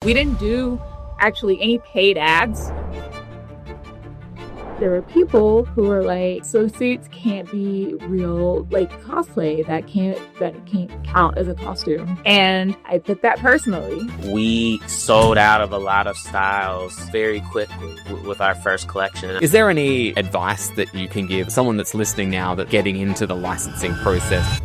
We didn't do actually any paid ads. There were people who were like, so suits can't be real, like cosplay. That can't count as a costume. And I took that personally. We sold out of a lot of styles very quickly with our first collection. Is there any advice that you can give someone that's listening now that's getting into the licensing process?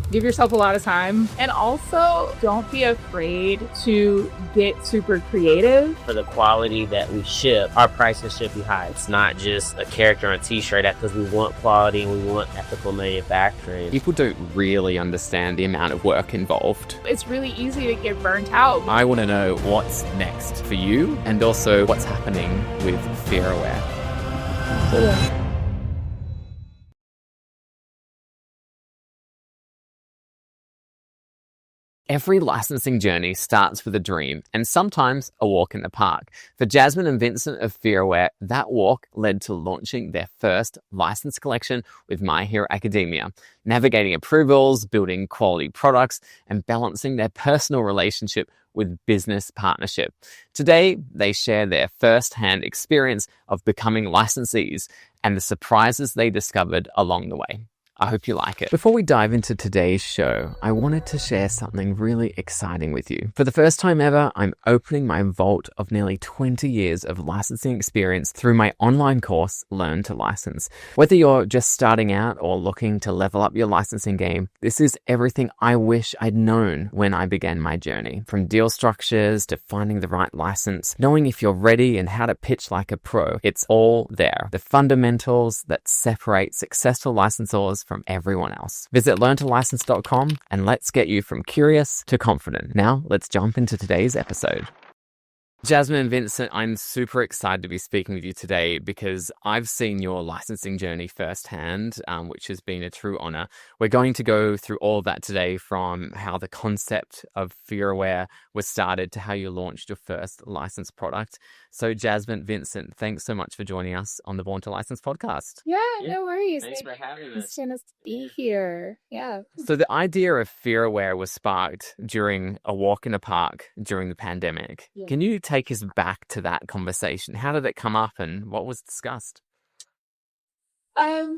Give yourself a lot of time. And also, don't be afraid to get super creative. For the quality that we ship, our prices should be high. It's not just a character on a t-shirt because we want quality and we want ethical manufacturing. People don't really understand the amount of work involved. It's really easy to get burnt out. I want to know what's next for you and also what's happening with Fira. Every licensing journey starts with a dream and sometimes a walk in the park. For Jasmine and Vincent of Fira, that walk led to launching their first licensed collection with My Hero Academia, navigating approvals, building quality products, and balancing their personal relationship with business partnership. Today, they share their first-hand experience of becoming licensees and the surprises they discovered along the way. I hope you like it. Before we dive into today's show, I wanted to share something really exciting with you. For the first time ever, I'm opening my vault of nearly 20 years of licensing experience through my online course, Learn to License. Whether you're just starting out or looking to level up your licensing game, this is everything I wish I'd known when I began my journey. From deal structures to finding the right license, knowing if you're ready and how to pitch like a pro, it's all there. The fundamentals that separate successful licensors from everyone else. Visit learntolicense.com and let's get you from curious to confident. Now, let's jump into today's episode. Jasmine and Vincent, I'm super excited to be speaking with you today because I've seen your licensing journey firsthand, which has been a true honor. We're going to go through all of that today, from how the concept of Fira was started to how you launched your first licensed product. So Jasmine, Vincent, thanks so much for joining us on the Born to License podcast. Yeah, no worries. Thanks for having us. It's nice to be here. Yeah. So the idea of Fira was sparked during a walk in a park during the pandemic. Yeah. Can you take us back to that conversation? How did it come up and what was discussed?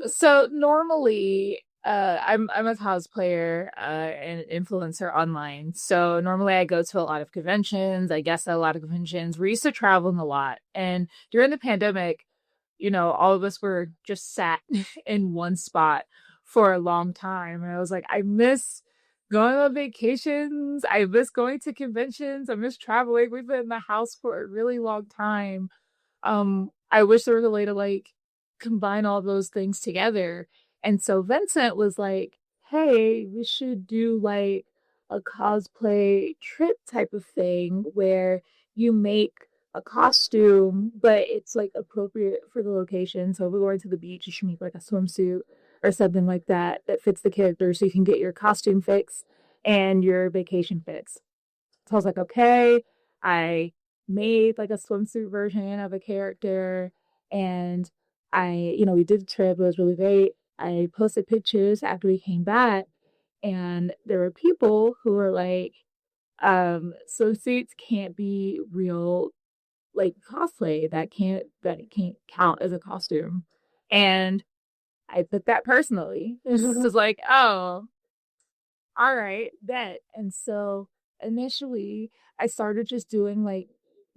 So normally, I'm a cosplayer and influencer online. So normally I go to a lot of conventions. I guess at a lot of conventions. We're used to traveling a lot. And during the pandemic, all of us were just sat in one spot for a long time. And I was like, I miss going on vacations. I miss going to conventions. I miss traveling. We've been in the house for a really long time. I wish there was a way to combine all those things together. And so Vincent was like, hey, we should do a cosplay trip type of thing where you make a costume, but it's appropriate for the location. So if we're going to the beach, you should make a swimsuit or something like that fits the character so you can get your costume fix and your vacation fix. So I was like, okay. I made a swimsuit version of a character, and we did the trip. It was really great. I posted pictures after we came back, and there were people who were like, so suits can't be real cosplay. That can't count as a costume. And I took that personally. It was like, oh, all right, bet. And so initially I started just doing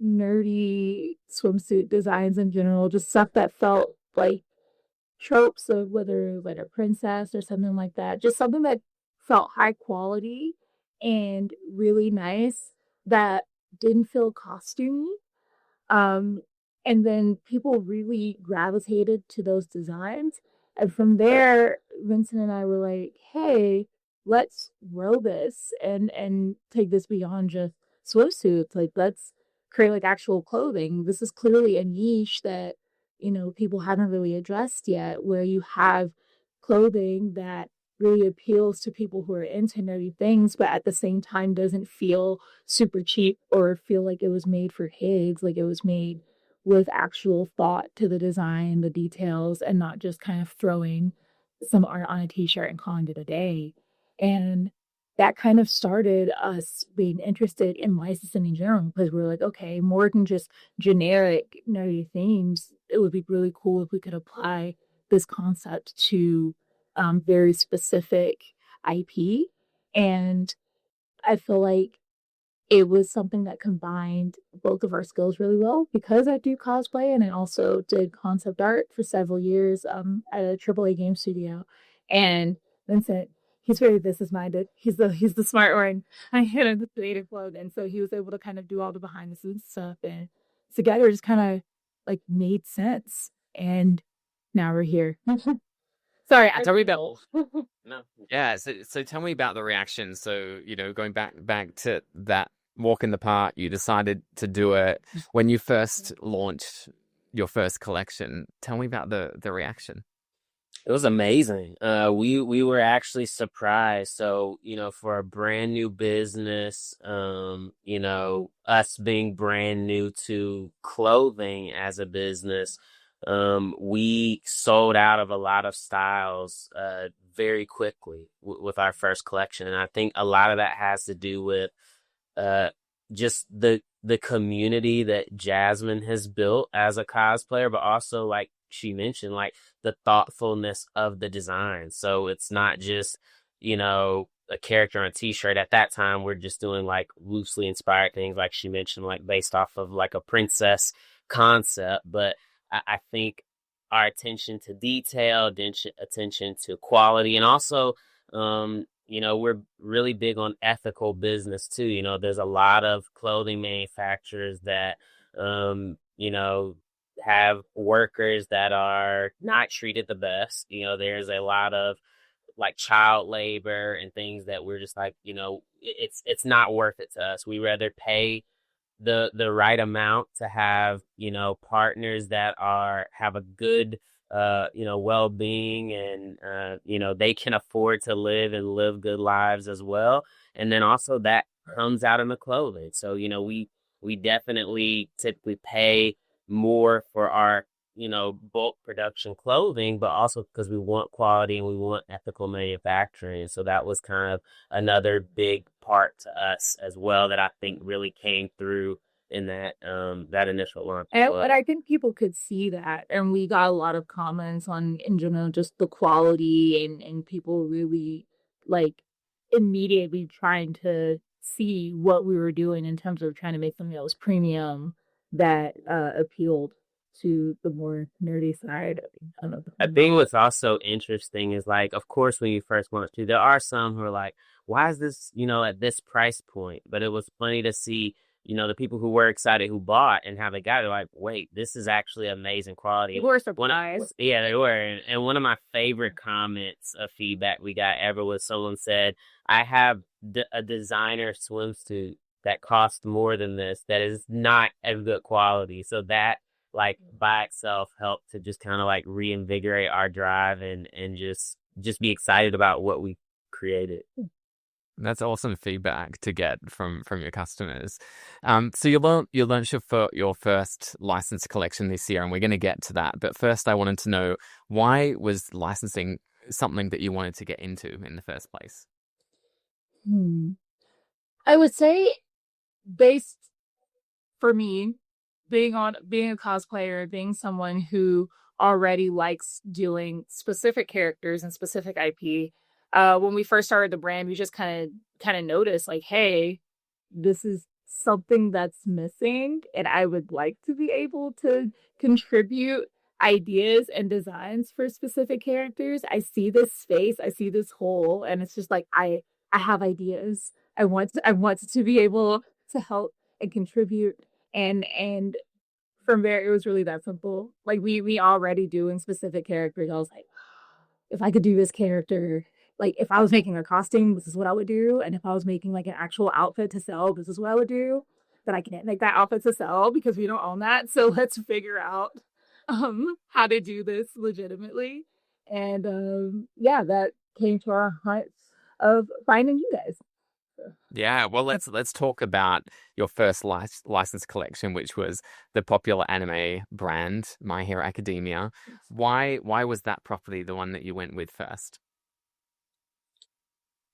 nerdy swimsuit designs in general, just stuff that felt like tropes of whether a princess or something like that. Just something that felt high quality and really nice that didn't feel costumey. And then people really gravitated to those designs. And from there, Vincent and I were like, hey, let's grow this and take this beyond just swimsuits. Let's create actual clothing. This is clearly a niche that, people haven't really addressed yet, where you have clothing that really appeals to people who are into nerdy things, but at the same time doesn't feel super cheap or feel like it was made for kids, like it was made with actual thought to the design, the details, and not just kind of throwing some art on a t-shirt and calling it a day. And that kind of started us being interested in licensing in general because we're like, okay, more than just generic nerdy themes, it would be really cool if we could apply this concept to very specific IP. And I feel like it was something that combined both of our skills really well because I do cosplay and I also did concept art for several years at a AAA game studio. And Vincent, he's very business minded. He's the smart one. I hit him the creative flow, and so he was able to kind of do all the behind the scenes stuff, and together just kind of like made sense. And now we're here. Sorry, I Tell me about No. Yeah, so tell me about the reaction. So, going back to that walk in the park, you decided to do it when you first launched your first collection. Tell me about the reaction. It was amazing. We were actually surprised. So, for a brand new business, us being brand new to clothing as a business, we sold out of a lot of styles very quickly with our first collection. And I think a lot of that has to do with uh just the community that Jasmine has built as a cosplayer, but also like she mentioned, like the thoughtfulness of the design. So it's not just, a character on a t-shirt. At that time, we're just doing like loosely inspired things, like she mentioned, like based off of like a princess concept. But I think our attention to detail, attention to quality, and also we're really big on ethical business too. There's a lot of clothing manufacturers that, have workers that are not treated the best. There's a lot of like child labor and things that we're just like, it's not worth it to us. We rather pay the right amount to have, partners that have a good well-being, and they can afford to live good lives as well. And then also that comes out in the clothing. So, we definitely typically pay more for our, bulk production clothing, but also because we want quality and we want ethical manufacturing. So that was kind of another big part to us as well that I think really came through in that initial launch as well. And I think people could see that. And we got a lot of comments on, in general, just the quality and people really like immediately trying to see what we were doing in terms of trying to make something that was premium that appealed to the more nerdy side. I don't know. I think what's also interesting is like, of course, when you first launch too, there are some who are like, why is this, at this price point? But it was funny to see, the people who were excited who bought and how they got it, they're like, wait, this is actually amazing quality. People were surprised. Yeah, they were. And one of my favorite comments of feedback we got ever was someone said, I have a designer swimsuit that costs more than this that is not as good quality. So that like by itself helped to just kind of like reinvigorate our drive and just be excited about what we created. That's awesome feedback to get from your customers. So you launched your first licensed collection this year, and we're going to get to that. But first, I wanted to know, why was licensing something that you wanted to get into in the first place? I would say, based for me, being a cosplayer, being someone who already likes doing specific characters and specific IP. When we first started the brand, we just kind of noticed like, hey, this is something that's missing, and I would like to be able to contribute ideas and designs for specific characters. I see this space, I see this hole, and it's just like I have ideas. I want to be able to help and contribute, and from there it was really that simple. Like we already doing specific characters. I was like, if I could do this character, like if I was making a costume, this is what I would do. And if I was making like an actual outfit to sell, this is what I would do. But I can't make that outfit to sell because we don't own that. So let's figure out how to do this legitimately. And yeah, that came to our hunt of finding you guys. Yeah, well, let's talk about your first licensed collection, which was the popular anime brand My Hero Academia. Why was that property the one that you went with first?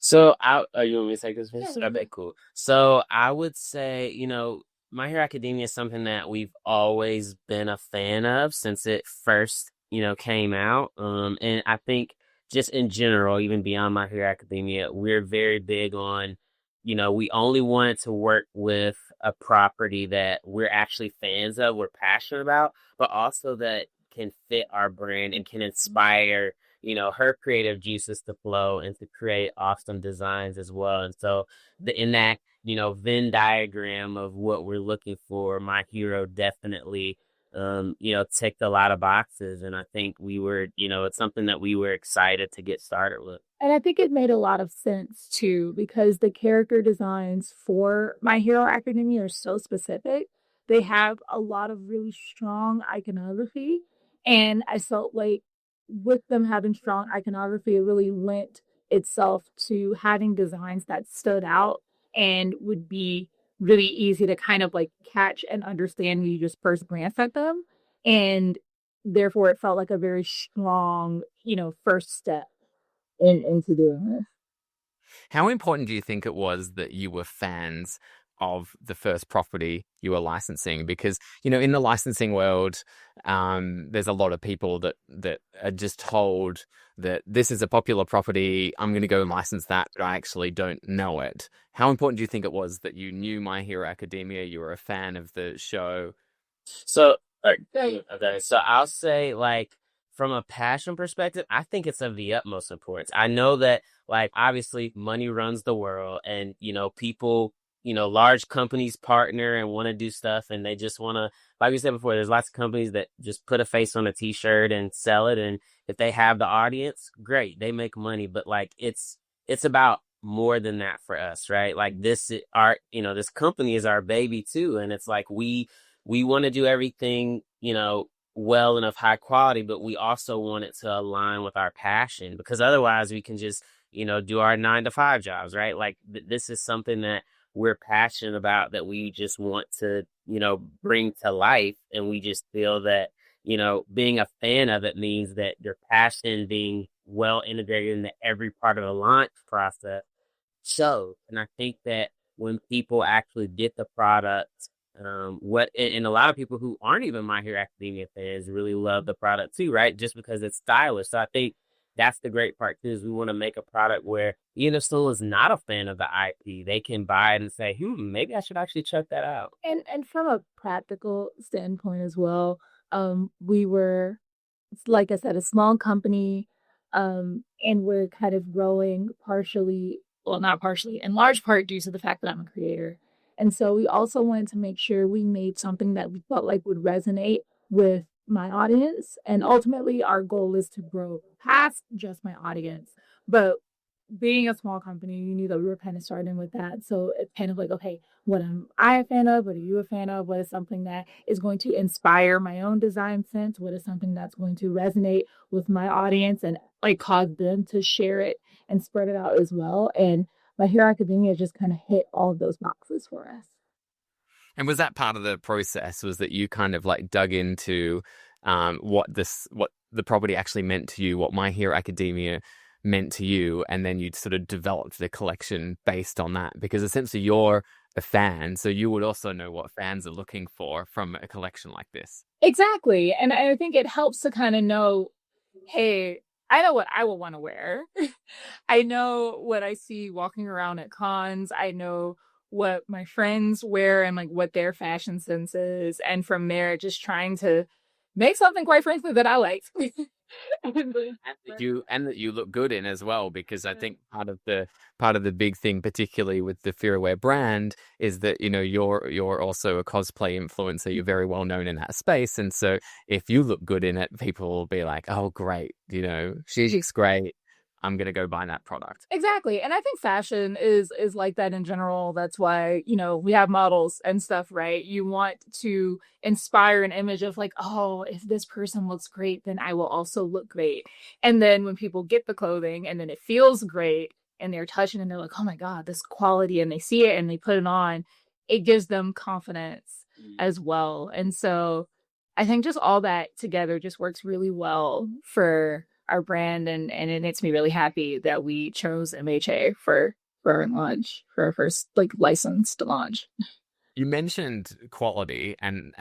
So you want me to take this Yeah, first? yeah. Okay, cool. So I would say, My Hero Academia is something that we've always been a fan of since it first, came out. And I think just in general, even beyond My Hero Academia, we're very big on, we only want to work with a property that we're actually fans of, we're passionate about, but also that can fit our brand and can inspire her creative juices to flow and to create awesome designs as well. And so in that, Venn diagram of what we're looking for, my hero definitely, ticked a lot of boxes. And I think it's something that we were excited to get started with. And I think it made a lot of sense too, because the character designs for My Hero Academia are so specific. They have a lot of really strong iconography. And I felt like with them having strong iconography, it really lent itself to having designs that stood out and would be really easy to kind of like catch and understand when you just first glance at them. And therefore, it felt like a very strong, first step into doing this. How important do you think it was that you were fans of the first property you were licensing? Because, in the licensing world, there's a lot of people that are just told that this is a popular property, I'm going to go and license that, but I actually don't know it. How important do you think it was that you knew My Hero Academia, you were a fan of the show? So, okay, so I'll say, like, from a passion perspective, I think it's of the utmost importance. I know that, like, obviously money runs the world, and, people, large companies partner and want to do stuff, and they just want to, like we said before, there's lots of companies that just put a face on a t-shirt and sell it. And if they have the audience, great, they make money. But, like, it's about more than that for us, right? Like, this company is our baby too. And it's like, we want to do everything, well and of high quality, but we also want it to align with our passion, because otherwise we can just, do our 9 to 5 jobs, right? Like, this is something that we're passionate about, that we just want to, bring to life. And we just feel that, being a fan of it means that your passion being well integrated into every part of the launch process shows. And I think that when people actually get the product, and a lot of people who aren't even My Hero Academia fans really love the product too, right? Just because it's stylish. So I think that's the great part too, is we want to make a product where even if someone's not a fan of the IP, they can buy it and say, maybe I should actually check that out. And from a practical standpoint as well, we were, like I said, a small company, and we're kind of growing partially, well, not partially, in large part due to the fact that I'm a creator. And so we also wanted to make sure we made something that we felt like would resonate with my audience. And ultimately, our goal is to grow past just my audience. But being a small company, you knew that we were kind of starting with that. So it's kind of like, okay, what am I a fan of? What are you a fan of? What is something that is going to inspire my own design sense? What is something that's going to resonate with my audience and like cause them to share it and spread it out as well? And My Hero Academia just kind of hit all of those boxes for us. And was that part of the process? Was that you kind of like dug into what the property actually meant to you, what My Hero Academia meant to you, and then you'd sort of developed the collection based on that? Because essentially you're a fan, so you would also know what fans are looking for from a collection like this. Exactly. And I think it helps to kind of know, hey, I know what I will want to wear. I know what I see walking around at cons. I know what my friends wear and like what their fashion sense is. And from there, just trying to make something, quite frankly, that I like. And that you look good in as well, because I think part of the big thing, particularly with the Fira brand, is that you're also a cosplay influencer. You're very well known in that space, and so if you look good in it, people will be like, "Oh, great! She's great. I'm gonna go buy that product." Exactly. And I think fashion is like that in general. That's why, we have models and stuff, right? You want to inspire an image of like, oh, if this person looks great, then I will also look great. And then when people get the clothing and then it feels great and they're touching and they're like, oh my God, this quality, and they see it and they put it on, it gives them confidence as well. And so I think just all that together just works really well for our brand, and it makes me really happy that we chose MHA for our launch, for our first like licensed launch. You mentioned quality, and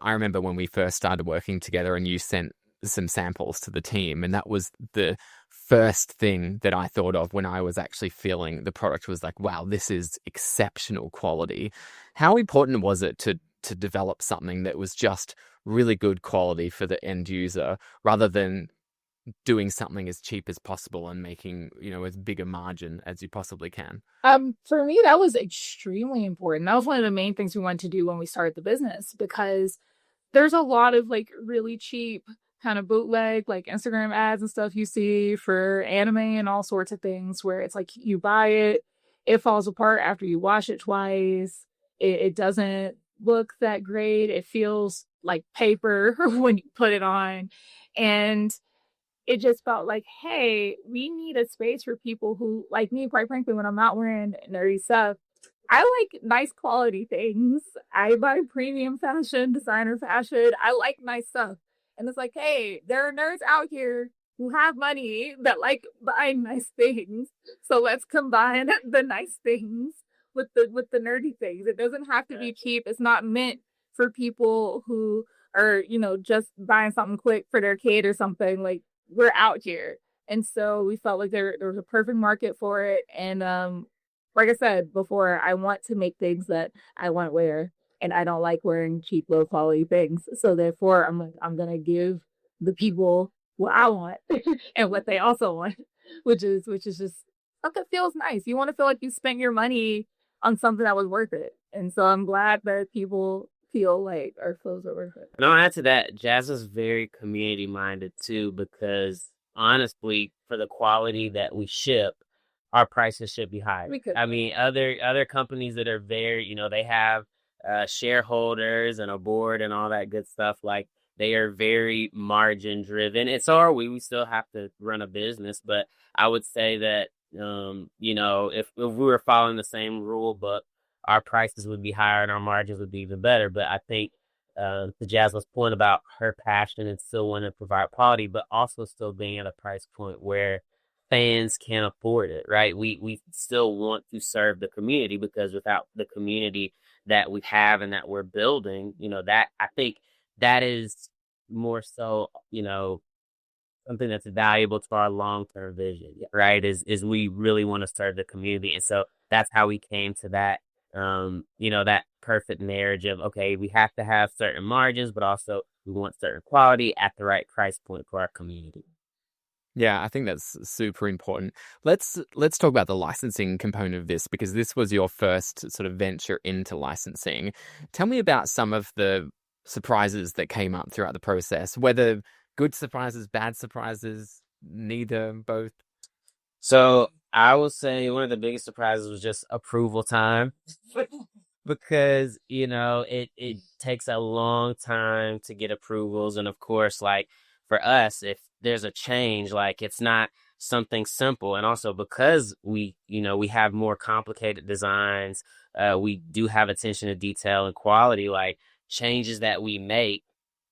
I remember when we first started working together, and you sent some samples to the team, and that was the first thing that I thought of when I was actually feeling the product was like, wow, this is exceptional quality. How important was it to develop something that was just really good quality for the end user rather than doing something as cheap as possible and making, as big a margin as you possibly can? For me, that was extremely important. That was one of the main things we wanted to do when we started the business, because there's a lot of like really cheap kind of bootleg like Instagram ads and stuff you see for anime and all sorts of things where it's like you buy it, it falls apart after you wash it twice. It doesn't look that great. It feels like paper when you put it on. And it just felt like, hey, we need a space for people who, like me, quite frankly, when I'm not wearing nerdy stuff, I like nice quality things. I buy premium fashion, designer fashion. I like nice stuff. And it's like, hey, there are nerds out here who have money that like buying nice things. So let's combine the nice things with the nerdy things. It doesn't have to be cheap. It's not meant for people who are, just buying something quick for their kid or something. Like, we're out here. And so we felt like there was a perfect market for it. And like I said before, I want to make things that I want to wear, and I don't like wearing cheap, low quality things. So therefore, I'm like, I'm gonna give the people what I want and what they also want, which is just stuff that feels nice. You want to feel like you spent your money on something that was worth it, and so I'm glad that people feel like our clothes are worth it. And I'll add to that, Jazz is very community minded too, because honestly, for the quality that we ship, our prices should be higher. We could. I mean, other companies that are very, they have shareholders and a board and all that good stuff. Like, they are very margin driven, and so are we. We still have to run a business, but I would say that, if we were following the same rule book, our prices would be higher and our margins would be even better. But I think to Jazzle's point about her passion and still wanting to provide quality, but also still being at a price point where fans can afford it, right? We still want to serve the community, because without the community that we have and that we're building, that I think that is more so, something that's valuable to our long-term vision, right? Is we really want to serve the community. And so that's how we came to that, that perfect marriage of, okay, we have to have certain margins, but also we want certain quality at the right price point for our community. Yeah, I think that's super important. Let's talk about the licensing component of this, because this was your first sort of venture into licensing. Tell me about some of the surprises that came up throughout the process, whether good surprises, bad surprises, neither, both. So I will say one of the biggest surprises was just approval time. Because it takes a long time to get approvals, and of course, like, for us, if there's a change, like, it's not something simple. And also, because we have more complicated designs, we do have attention to detail and quality. Like, changes that we make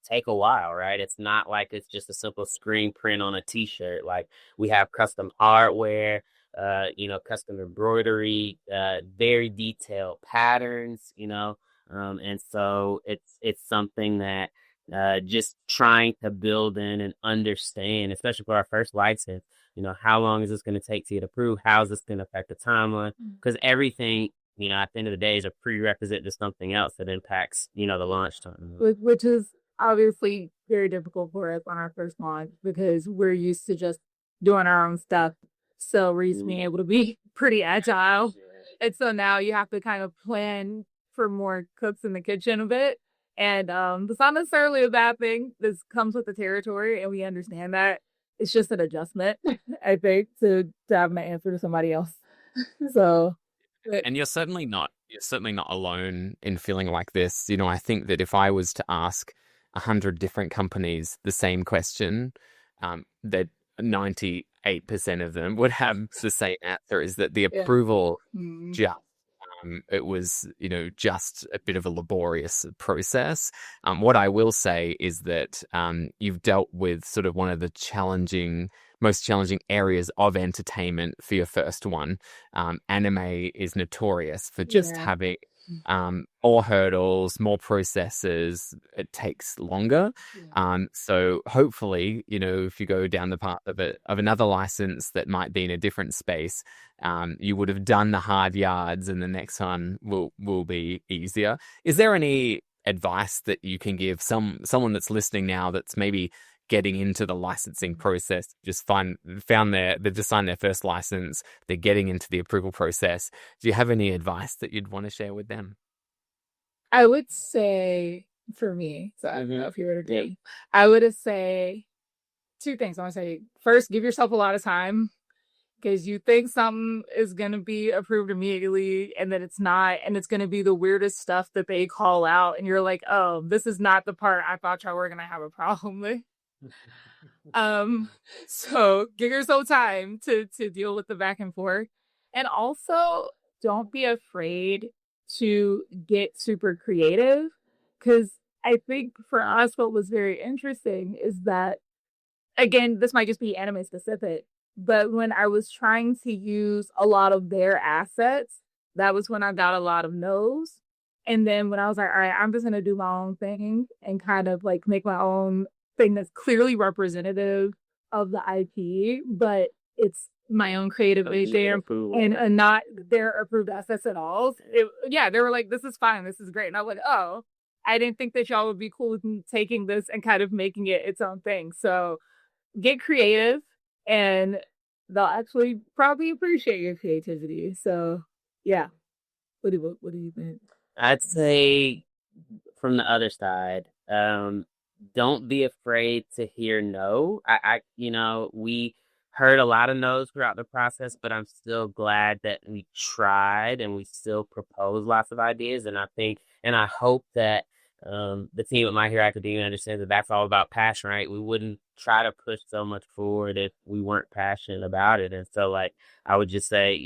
take a while, right? It's not like it's just a simple screen print on a t-shirt. Like, we have custom hardware, custom embroidery, very detailed patterns, and so it's something that just trying to build in and understand, especially for our first license, how long is this going to take to get approved? How is this going to affect the timeline? Because everything, at the end of the day, is a prerequisite to something else that impacts, the launch time. Which is obviously very difficult for us on our first launch, because we're used to just doing our own stuff. So we're used to being able to be pretty agile. And so now you have to kind of plan for more cooks in the kitchen a bit. And it's not necessarily a bad thing. This comes with the territory, and we understand that. It's just an adjustment, I think, to have my answer to somebody else. So, and you're certainly not alone in feeling like this. I think that if I was to ask 100 different companies the same question, that 98% of them would have the same answer, is that the approval just It was, just a bit of a laborious process. What I will say is that you've dealt with sort of one of the most challenging areas of entertainment for your first one. Anime is notorious for just Yeah. having more hurdles, more processes. It takes longer. Yeah. So hopefully, if you go down the path of another license that might be in a different space, you would have done the hard yards, and the next one will be easier. Is there any advice that you can give someone that's listening now that's maybe getting into the licensing process, just they've just signed their first license, they're getting into the approval process? Do you have any advice that you'd want to share with them? I would say for me, so I don't know if you would Yep. agree. I would say two things. I want to say first, give yourself a lot of time because you think something is going to be approved immediately and then it's not, and it's going to be the weirdest stuff that they call out, and you're like, oh, this is not the part I thought y'all were going to have a problem with. So give yourself time to deal with the back and forth. And also don't be afraid to get super creative. Cause I think for us what was very interesting is that, again, this might just be anime specific, but when I was trying to use a lot of their assets, that was when I got a lot of no's. And then when I was like, all right, I'm just gonna do my own thing and kind of like make my own thing that's clearly representative of the IP, but it's my own creative idea and not their approved assets at all. Yeah, they were like, this is fine, this is great. And I was like, oh, I didn't think that y'all would be cool with taking this and kind of making it its own thing. So get creative and they'll actually probably appreciate your creativity. So yeah. What do you think? I'd say from the other side, don't be afraid to hear no. We heard a lot of no's throughout the process, but I'm still glad that we tried and we still proposed lots of ideas. And I hope that the team at My Hero Academia understands that that's all about passion, right? We wouldn't try to push so much forward if we weren't passionate about it. And so, like, I would just say,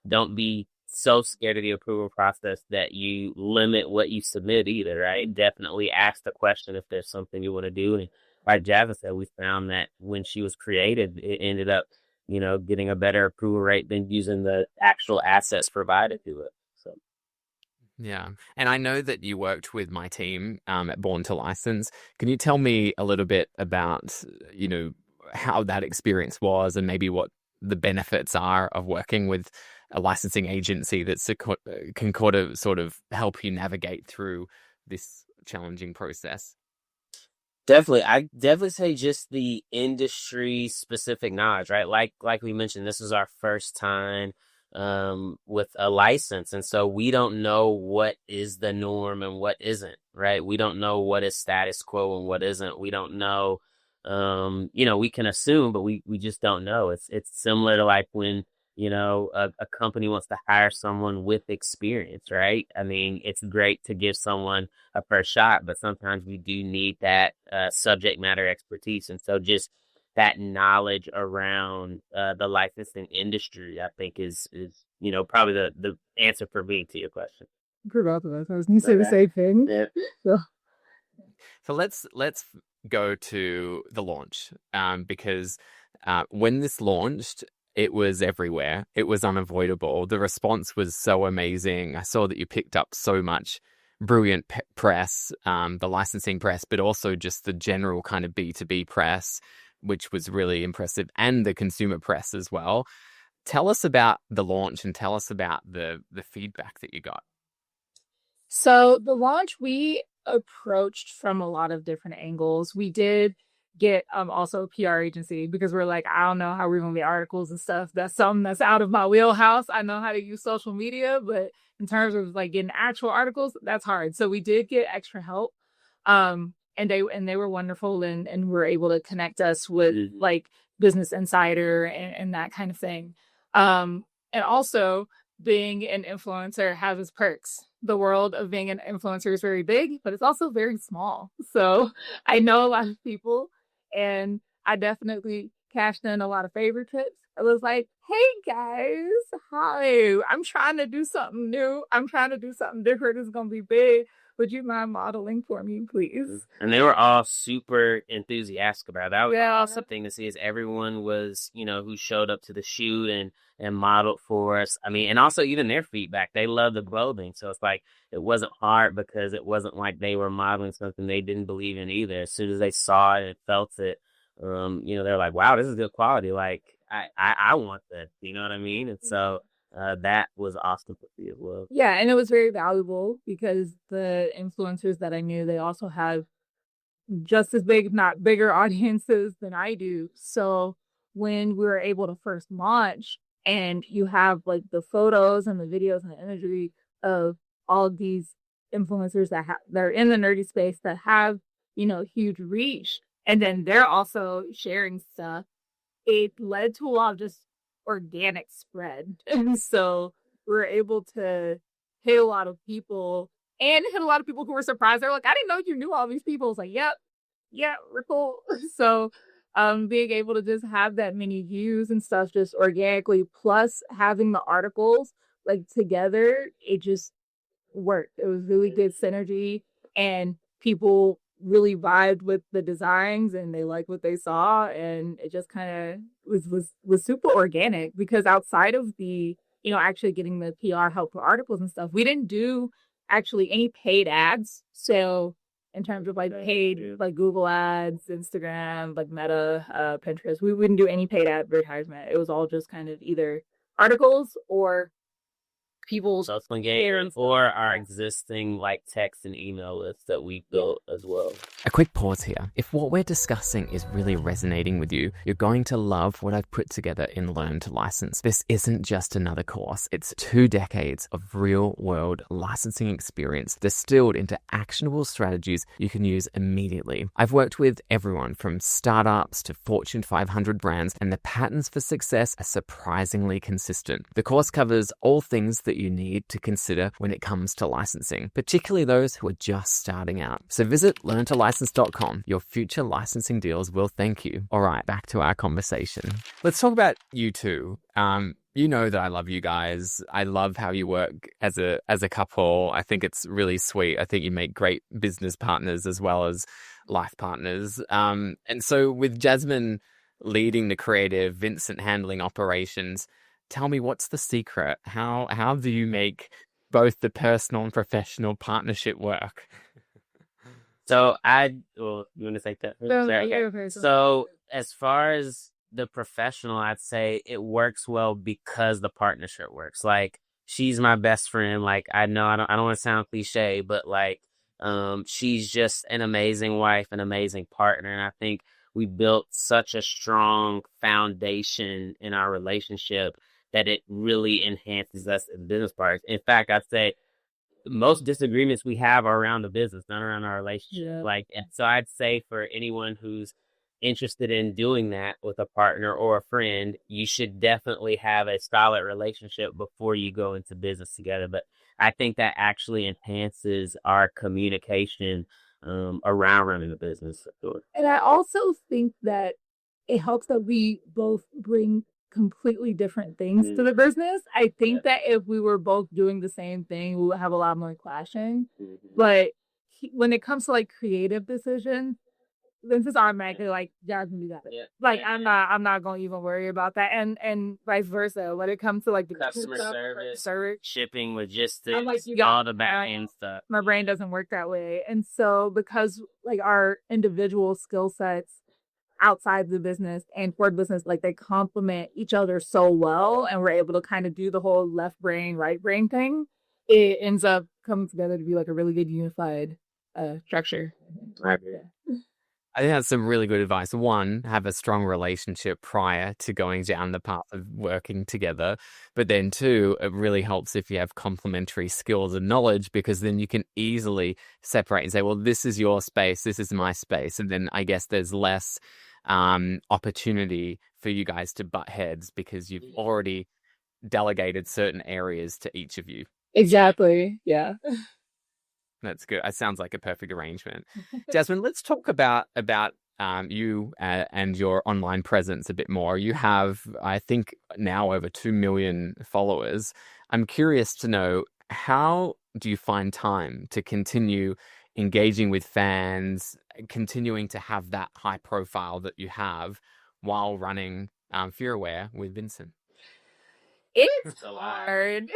don't be so scared of the approval process that you limit what you submit either, right? Definitely ask the question if there's something you want to do. And like Jasmine said, we found that when she was created, it ended up, getting a better approval rate than using the actual assets provided to it. So Yeah. And I know that you worked with my team at Born to License. Can you tell me a little bit about, how that experience was and maybe what the benefits are of working with a licensing agency that can sort of help you navigate through this challenging process? definitely, I definitely say just the industry specific knowledge, right? Like we mentioned, this is our first time with a license, and so we don't know what is the norm and what isn't, right? We don't know what is status quo and what isn't. We don't know. We can assume, but we just don't know. It's similar to like when a company wants to hire someone with experience, right? I mean, it's great to give someone a first shot, but sometimes we do need that subject matter expertise. And so just that knowledge around the licensing industry, I think is probably the answer for me to your question. For both of us. I was going to say the same thing. Yeah. So So let's go to the launch, because when this launched, it was everywhere. It was unavoidable. The response was so amazing. I saw that you picked up so much brilliant press, the licensing press, but also just the general kind of B2B press, which was really impressive, and the consumer press as well. Tell us about the launch and tell us about the feedback that you got. So the launch we approached from a lot of different angles. We did get also a PR agency because we're like, I don't know how we're gonna get articles and stuff. That's something that's out of my wheelhouse. I know how to use social media, but in terms of like getting actual articles, that's hard. So we did get extra help. And they were wonderful and were able to connect us with like Business Insider and that kind of thing. And also being an influencer has its perks. The world of being an influencer is very big, but it's also very small. So I know a lot of people, and I definitely cashed in a lot of favorites I was like, hey guys, hi, I'm trying to do something new. I'm trying to do something different. It's going to be big. Would you mind modeling for me, please? And they were all super enthusiastic about it. That was Yeah. awesome thing to see is everyone was, who showed up to the shoot and modeled for us. I mean, and also even their feedback, they love the clothing. So it's like, it wasn't hard because it wasn't like they were modeling something they didn't believe in either. As soon as they saw it and felt it, they're like, wow, this is good quality. Like, I want that. You know what I mean? And so that was awesome to see as well. Yeah, and it was very valuable because the influencers that I knew, they also have just as big, if not bigger audiences than I do. So when we were able to first launch and you have like the photos and the videos and the imagery of all of these influencers that are in the nerdy space that have, huge reach, and then they're also sharing stuff, it led to a lot of just organic spread. And so we were able to hit a lot of people and hit a lot of people who were surprised. They're like, I didn't know you knew all these people. I was like, yep, yeah, we're cool. So being able to just have that many views and stuff just organically, plus having the articles like together, it just worked. It was really good synergy, and people really vibed with the designs and they liked what they saw, and it just kind of was super organic because outside of the actually getting the PR help for articles and stuff, we didn't do actually any paid ads. So in terms of like paid like Google ads, Instagram, like Meta, Pinterest, we wouldn't do any paid advertisement. It was all just kind of either articles or people social engagement or our existing like text and email lists that we built as well. A quick pause here. If what we're discussing is really resonating with you, you're going to love what I've put together in Learn to License. This isn't just another course. It's 2 decades of real-world licensing experience distilled into actionable strategies you can use immediately. I've worked with everyone from startups to Fortune 500 brands, and the patterns for success are surprisingly consistent. The course covers all things that you need to consider when it comes to licensing, particularly those who are just starting out. So visit learntolicense.com. Your future licensing deals will thank you. All right, back to our conversation. Let's talk about you two. You know that I love you guys. I love how you work as a couple. I think it's really sweet. I think you make great business partners as well as life partners. And so with Jasmine leading the creative, Vincent handling operations, tell me, what's the secret? How do you make both the personal and professional partnership work? So you want to take that? So as far as the professional, I'd say it works well because the partnership works. Like, she's my best friend. Like, I know I don't want to sound cliche, but like, she's just an amazing wife, an amazing partner. And I think we built such a strong foundation in our relationship that it really enhances us in business partners. In fact, I'd say most disagreements we have are around the business, not around our relationship. Yeah. Like, and so I'd say for anyone who's interested in doing that with a partner or a friend, you should definitely have a solid relationship before you go into business together. But I think that actually enhances our communication around running the business. And I also think that it helps that we both bring completely different things to the business. I think that if we were both doing the same thing, we would have a lot more clashing. But when it comes to like creative decisions, Vince is automatically like, Jasmine, you got it. Like, I'm not gonna even worry about that. And vice versa. When it comes to like the customer service, shipping, logistics, I'm like, all the back end stuff. My brain doesn't work that way. And so because like our individual skill sets outside the business and for business, like they complement each other so well, and we're able to kind of do the whole left brain, right brain thing, it ends up coming together to be like a really good unified structure. I agree. I think that's some really good advice. One, have a strong relationship prior to going down the path of working together. But then two, it really helps if you have complementary skills and knowledge, because then you can easily separate and say, well, this is your space, this is my space. And then I guess there's less opportunity for you guys to butt heads because you've already delegated certain areas to each of you. Exactly. Yeah. That's good. It sounds like a perfect arrangement. Jasmine, let's talk about you and your online presence a bit more. You have, I think, now over 2 million followers. I'm curious to know, how do you find time to continue engaging with fans, continuing to have that high profile that you have while running Fearware with Vincent? It's hard.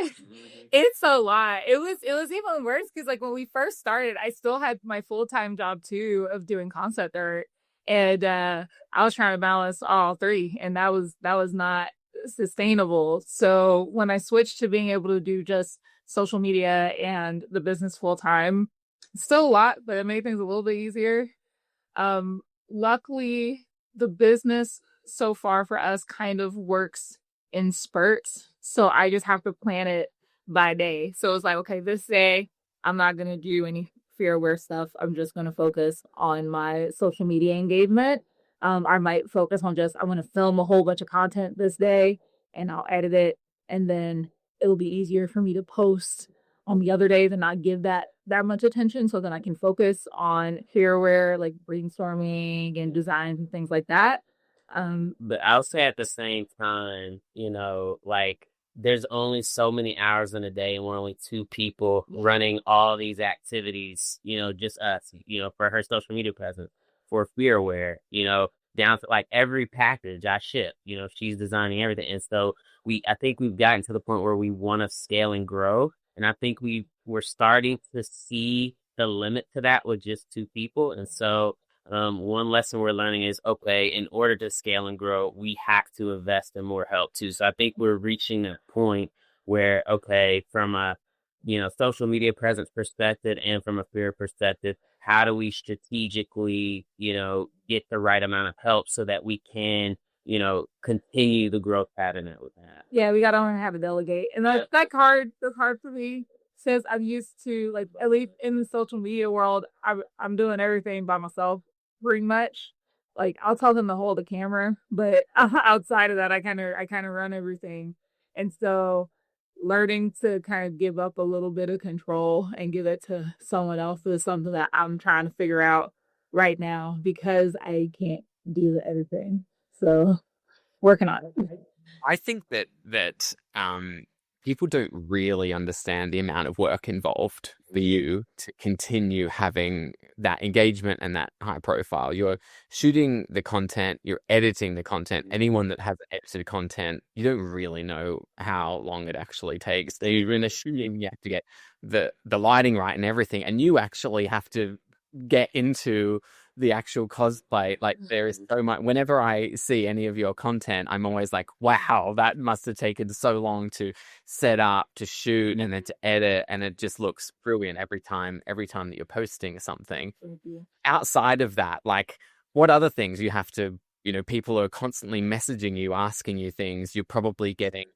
It's a lot. It was even worse because like when we first started, I still had my full-time job too of doing concept art. And I was trying to balance all three, and that was not sustainable. So when I switched to being able to do just social media and the business full time, still a lot, but it made things a little bit easier. Luckily, the business so far for us kind of works in spurts. So I just have to plan it by day. So it's like, okay, this day I'm not going to do any fearware stuff. I'm just going to focus on my social media engagement. I might focus on just, I want to film a whole bunch of content this day and I'll edit it. And then it'll be easier for me to post on the other days and not give that much attention, so then I can focus on fearware, like brainstorming and designs and things like that. But I'll say at the same time, like there's only so many hours in a day, and we're only two people running all these activities, just us, for her social media presence, for Fearware, down to like every package I ship, she's designing everything. And so I think we've gotten to the point where we want to scale and grow. And I think we're starting to see the limit to that with just two people. And so one lesson we're learning is, okay, in order to scale and grow, we have to invest in more help too. So I think we're reaching a point where, okay, from a, social media presence perspective and from a fear perspective, how do we strategically, get the right amount of help so that we can, continue the growth pattern that we have. Yeah, we gotta learn how to delegate. And that's hard. That's hard for me since I'm used to, like, at least in the social media world, I'm doing everything by myself pretty much. Like I'll tell them to hold the camera, but outside of that, I kind of run everything. And so learning to kind of give up a little bit of control and give it to someone else is something that I'm trying to figure out right now because I can't do everything. So working on it. I think that people don't really understand the amount of work involved for you to continue having that engagement and that high profile. You're shooting the content, you're editing the content. Anyone that has edited content, you don't really know how long it actually takes. You're in a shooting, you have to get the lighting right and everything, and you actually have to get into the actual cosplay. Like there is so much. Whenever I see any of your content, I'm always like, wow, that must have taken so long to set up, to shoot, and then to edit, and it just looks brilliant every time that you're posting something. Outside of that, like what other things you have to, people are constantly messaging you, asking you things. You're probably getting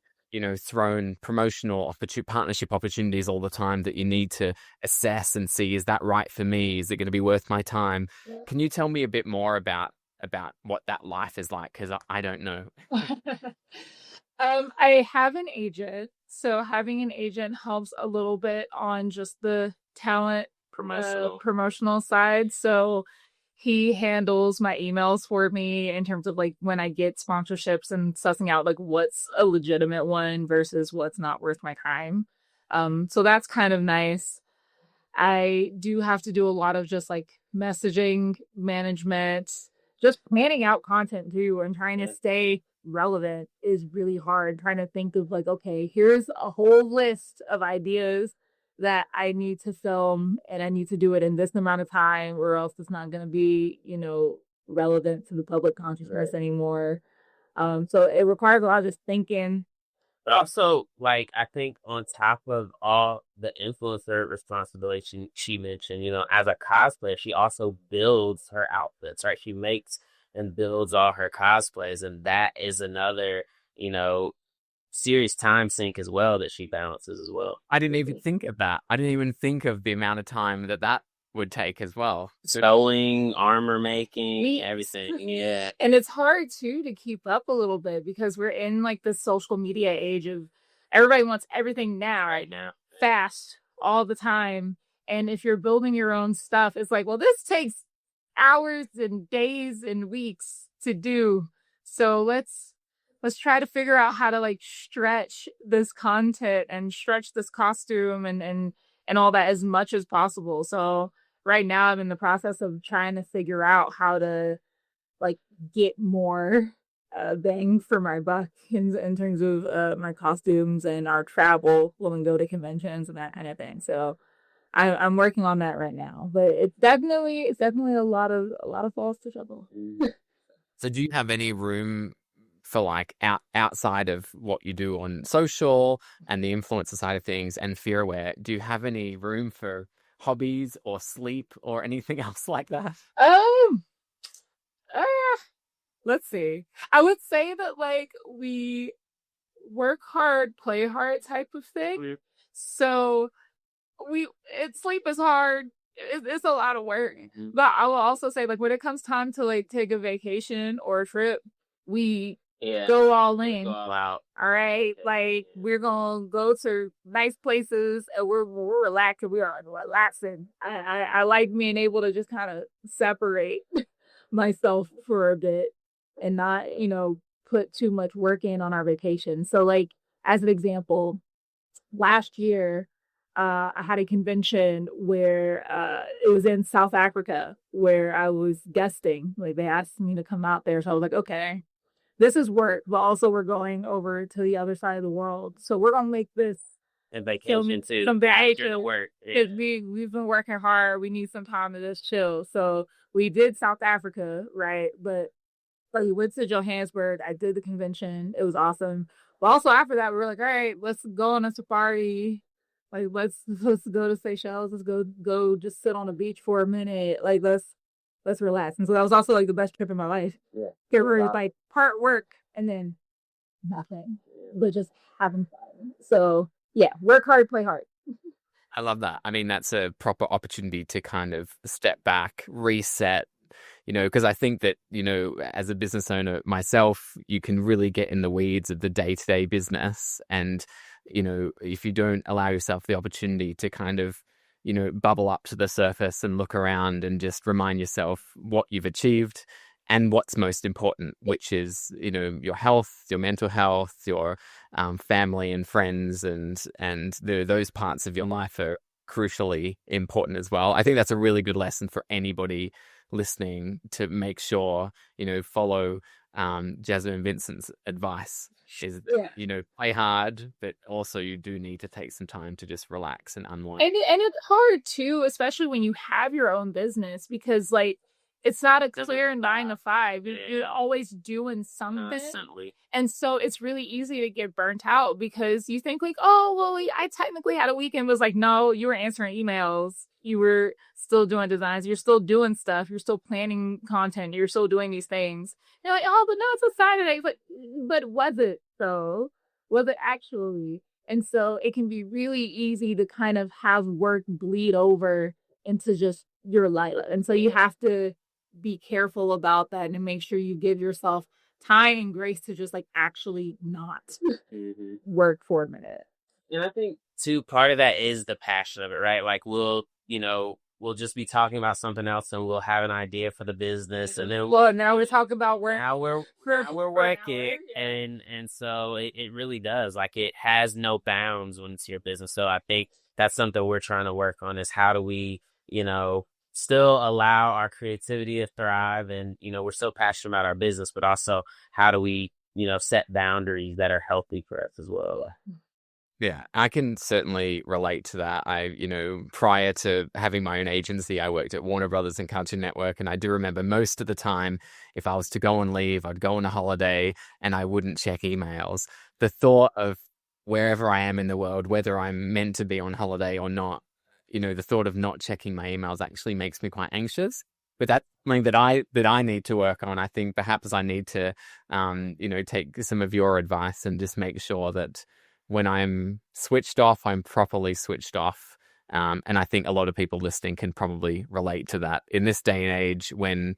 thrown promotional partnership opportunities all the time that you need to assess and see, is that right for me? Is it going to be worth my time? Yeah. Can you tell me a bit more about what that life is like? Because I don't know. I have an agent, so having an agent helps a little bit on just the talent promotional side. So he handles my emails for me in terms of like when I get sponsorships and sussing out like what's a legitimate one versus what's not worth my time. So that's kind of nice. I do have to do a lot of just like messaging management, just planning out content too, and trying to stay relevant is really hard. Trying to think of like, okay, here's a whole list of ideas that I need to film and I need to do it in this amount of time or else it's not going to be, relevant to the public consciousness anymore. So it requires a lot of just thinking. But also, like, I think on top of all the influencer responsibility she mentioned, as a cosplayer, she also builds her outfits, right? She makes and builds all her cosplays, and that is another, serious time sink as well that she balances as well. I didn't even think of that. I didn't even think of the amount of time that would take as well. Sewing, armor making, everything. Yeah. And it's hard too to keep up a little bit because we're in like the social media age of everybody wants everything now, Right now. fast, all the time. And if you're building your own stuff, it's like, well, this takes hours and days and weeks to do. So let's try to figure out how to like stretch this content and stretch this costume and all that as much as possible. So right now I'm in the process of trying to figure out how to like get more bang for my buck in terms of my costumes and our travel when we go to conventions and that kind of thing. So I'm working on that right now, but it's definitely a lot of balls to juggle. So do you have any room for like outside of what you do on social and the influencer side of things and Fearware, do you have any room for hobbies or sleep or anything else like that? Um, uh, let's see. I would say that like we work hard, play hard type of thing. Sleep. So sleep is hard. It's a lot of work. Mhm. But I will also say like when it comes time to like take a vacation or a trip, we Yeah. go all We in. go all out. All right, like we're gonna go to nice places and we're relaxing. We are relaxing. I like being able to just kind of separate myself for a bit and not put too much work in on our vacation. So like as an example, last year I had a convention where it was in South Africa where I was guesting. Like they asked me to come out there, so I was like, okay, this is work, but also we're going over to the other side of the world. So we're gonna make this And vacation too. some After vacation the work. because we've been working hard. We need some time to just chill. So we did South Africa, right? But like we went to Johannesburg. I did the convention. It was awesome. But also after that, we were like, all right, let's go on a safari. Like let's go to Seychelles. Let's go just sit on the beach for a minute. Like let's relax. And so that was also like the best trip in my life. Yeah. It was like part work and then nothing, but just having fun. So yeah, work hard, play hard. I love that. I mean, that's a proper opportunity to kind of step back, reset, because I think that, as a business owner myself, you can really get in the weeds of the day-to-day business. And, if you don't allow yourself the opportunity to kind of, bubble up to the surface and look around and just remind yourself what you've achieved and what's most important, which is, your health, your mental health, your family and friends, and those parts of your life are crucially important as well. I think that's a really good lesson for anybody listening to make sure, follow Jasmine and Vincent's advice is, play hard, but also you do need to take some time to just relax and unwind. And it's hard too, especially when you have your own business, because like it's not a clear 9 to 5. You're always doing something. Constantly. And so it's really easy to get burnt out because you think like, oh, well, I technically had a weekend. It was like, no, you were answering emails. You were still doing designs. You're still doing stuff. You're still planning content. You're still doing these things. You're like, oh, but no, it's a Saturday. But was it though? Was it actually? And so it can be really easy to kind of have work bleed over into just your Lila. And so you have to be careful about that and make sure you give yourself time and grace to just like actually not work for a minute. And I think too, part of that is the passion of it, right? Like we'll just be talking about something else and we'll have an idea for the business and then now we're talking about work. Now we're working and so it really does. Like it has no bounds when it's your business. So I think that's something we're trying to work on is how do we, still allow our creativity to thrive and, we're so passionate about our business, but also how do we, set boundaries that are healthy for us as well. Yeah, I can certainly relate to that. Prior to having my own agency, I worked at Warner Brothers and Cartoon Network. And I do remember most of the time, if I was to go on leave, I'd go on a holiday and I wouldn't check emails. The thought of wherever I am in the world, whether I'm meant to be on holiday or not, the thought of not checking my emails actually makes me quite anxious. But that's something that I need to work on. I think perhaps I need to, take some of your advice and just make sure that when I'm switched off, I'm properly switched off. And I think a lot of people listening can probably relate to that. In this day and age, when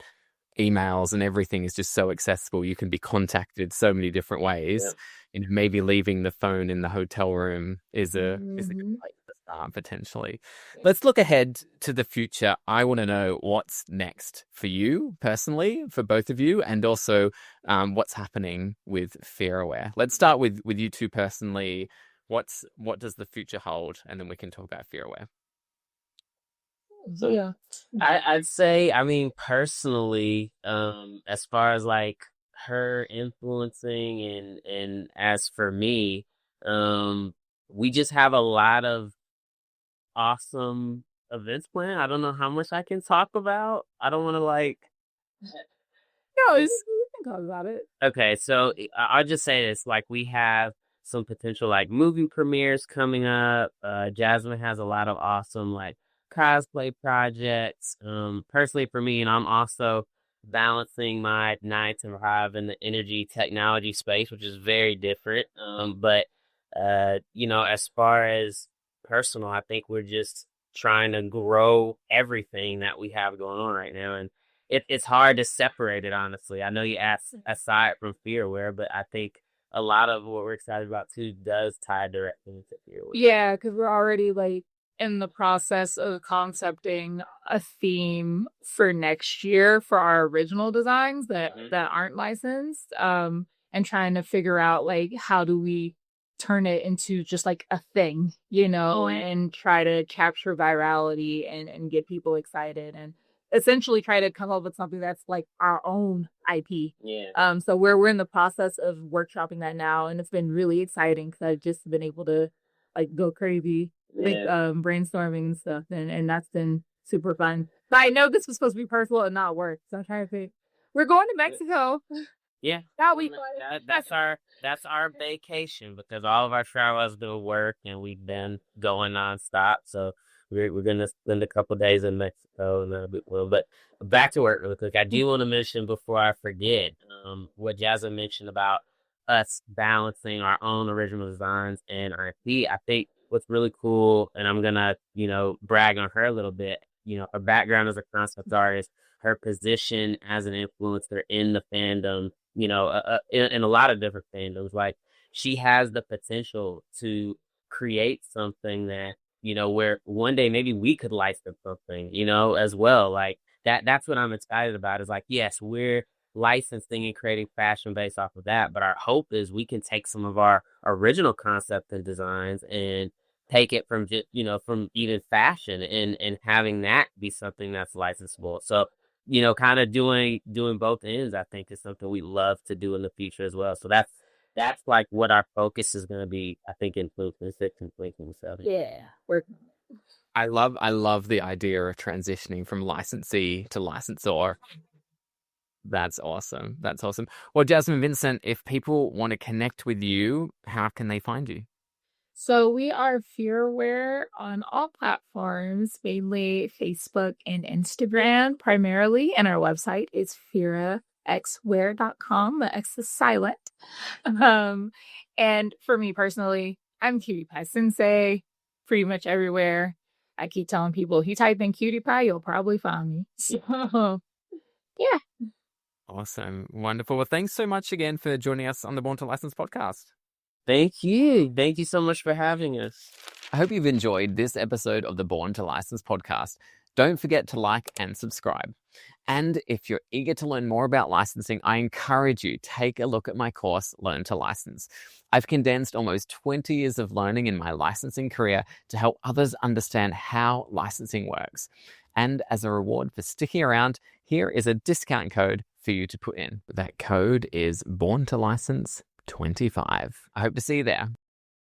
emails and everything is just so accessible, you can be contacted so many different ways. Yeah. Maybe leaving the phone in the hotel room is a good place to potentially. Let's look ahead to the future. I want to know what's next for you personally, for both of you, and also what's happening with Fearware. Let's start with you two personally. What does the future hold? And then we can talk about Fearware. So yeah, I'd say, I mean, personally, as far as like her influencing and as for me, we just have a lot of awesome events planned. I don't know how much I can talk about. I don't want to like. no, we can talk about it. Okay, so I'll just say this: like we have some potential like movie premieres coming up. Jasmine has a lot of awesome like cosplay projects. Personally for me, and I'm also balancing my 9 to 5 in the energy technology space, which is very different. But as far as personal, I think we're just trying to grow everything that we have going on right now, and it's hard to separate it, honestly. I know you asked aside from Fearware, but I think a lot of what we're excited about too does tie directly into Fearware. Yeah, because we're already like in the process of concepting a theme for next year for our original designs that aren't licensed. And trying to figure out like how do we turn it into just like a thing, and try to capture virality and get people excited and essentially try to come up with something that's like our own IP. Yeah. So we're in the process of workshopping that now, and it's been really exciting because I've just been able to like go crazy with brainstorming and stuff, and that's been super fun. But I know this was supposed to be personal and not work, so I'm trying to think. We're going to Mexico. Yeah, That week. that's our vacation because all of our travel has been work and we've been going nonstop. So we're gonna spend a couple days in Mexico and that'll be well. But back to work really quick. I do want to mention before I forget what Jasmine mentioned about us balancing our own original designs and IP. I think what's really cool, and I'm gonna brag on her a little bit. Her background as a concept artist, her position as an influencer in the fandom, in a lot of different fandoms. Like she has the potential to create something that, where one day maybe we could license something, as well. Like that's what I'm excited about is like, yes, we're licensing and creating fashion based off of that. But our hope is we can take some of our original concept and designs and take it from just, from even fashion and having that be something that's licensable. So kind of doing both ends, I think is something we love to do in the future as well. So that's like what our focus is going to be, I think, in 2026 and 2027. Yeah, I love the idea of transitioning from licensee to licensor. That's awesome. That's awesome. Well, Jasmine, Vincent, if people want to connect with you, how can they find you? So we are Fearware on all platforms, mainly Facebook and Instagram primarily, and our website is firaxwear.com. The X is silent. And for me personally, I'm Cutie Pie Sensei pretty much everywhere. I keep telling people, if you type in Cutie Pie, you'll probably find me. So, yeah. Awesome. Wonderful. Well, thanks so much again for joining us on the Born to License podcast. Thank you. Thank you so much for having us. I hope you've enjoyed this episode of the Born to License podcast. Don't forget to like and subscribe. And if you're eager to learn more about licensing, I encourage you, take a look at my course, Learn to License. I've condensed almost 20 years of learning in my licensing career to help others understand how licensing works. And as a reward for sticking around, here is a discount code for you to put in. That code is Born to License 25. I hope to see you there.